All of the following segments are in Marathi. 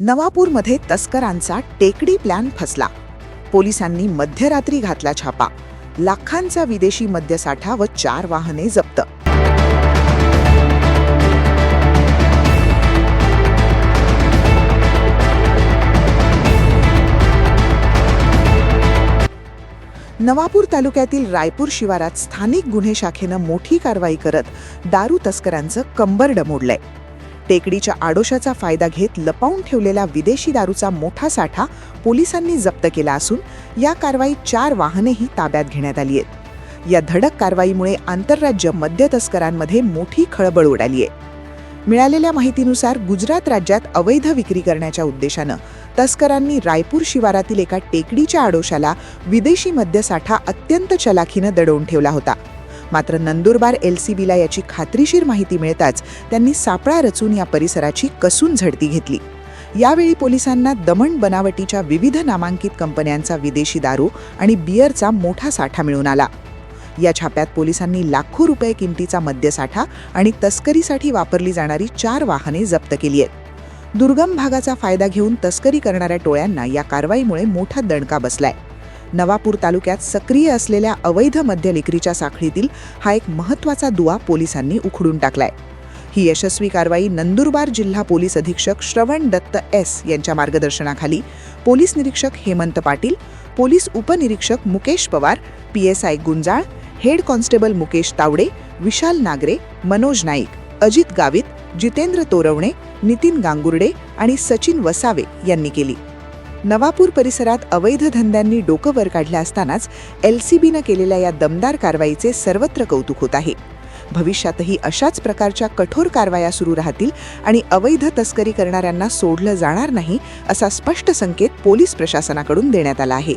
नवापूरमध्ये तस्करांचा टेकडी प्लॅन फसला. पोलिसांनी मध्यरात्री घातला छापा. लाखांचा विदेशी मद्यसाठा व 4 वाहने जप्त. नवापूर तालुक्यातील रायपूर शिवारात स्थानिक गुन्हे शाखेनं मोठी कारवाई करत दारू तस्करांचं कंबरड मोडलंय. टेकडीच्या आडोशाचा फायदा घेत लपवून ठेवलेला विदेशी दारूचा मोठा साठा पोलिसांनी जप्त केला असून या कारवाईत 4 वाहनेही ताब्यात घेण्यात आली आहेत. या धडक कारवाईमुळे आंतरराज्य मद्य तस्करांमध्ये मोठी खळबळ उडाली आहे. मिळालेल्या माहितीनुसार गुजरात राज्यात अवैध विक्री करण्याच्या उद्देशानं तस्करांनी रायपूर शिवारातील एका टेकडीच्या आडोशाला विदेशी मद्यसाठा अत्यंत चलाखीनं दडवून ठेवला होता. मात्र नंदुरबार LCBला याची खात्रीशीर माहिती मिळताच त्यांनी सापळा रचून या परिसराची कसून झडती घेतली. यावेळी पोलिसांना दमण बनावटीच्या विविध नामांकित कंपन्यांचा विदेशी दारू आणि बिअरचा मोठा साठा मिळून आला. या छाप्यात पोलिसांनी लाखो रुपये किमतीचा मद्यसाठा आणि तस्करीसाठी वापरली जाणारी 4 वाहने जप्त केली आहेत. दुर्गम भागाचा फायदा घेऊन तस्करी करणाऱ्या टोळ्यांना या कारवाईमुळे मोठा दणका बसलाय. नवापूर तालुक्यात सक्रिय असलेल्या अवैध मद्य विक्रीच्या साखळीतील हा एक महत्त्वाचा दुवा पोलिसांनी उखडून टाकलाय. ही यशस्वी कारवाई नंदुरबार जिल्हा पोलीस अधीक्षक श्रवण दत्त S यांच्या मार्गदर्शनाखाली पोलीस निरीक्षक हेमंत पाटील, पोलीस उपनिरीक्षक Mukesh Pawar, PSI Gunjal, head constable Mukesh Tawde, Vishal Nagre, Manoj Naik, Ajit Gavit, Jitendra Torvane, Nitin Gangurde आणि सचिन वसावे यांनी केली. नवापूर परिसरात अवैध धंद्यांनी डोकं वर काढलं असतानाच LCBनं केलेल्या या दमदार कारवाईचे सर्वत्र कौतुक होत आहे. भविष्यातही अशाच प्रकारच्या कठोर कारवाया सुरू राहतील आणि अवैध तस्करी करणाऱ्यांना सोडलं जाणार नाही असा स्पष्ट संकेत पोलीस प्रशासनाकडून देण्यात आला आहे.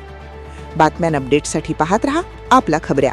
बातम्या अपडेट्ससाठी पाहत रहा आपला खबऱ्या.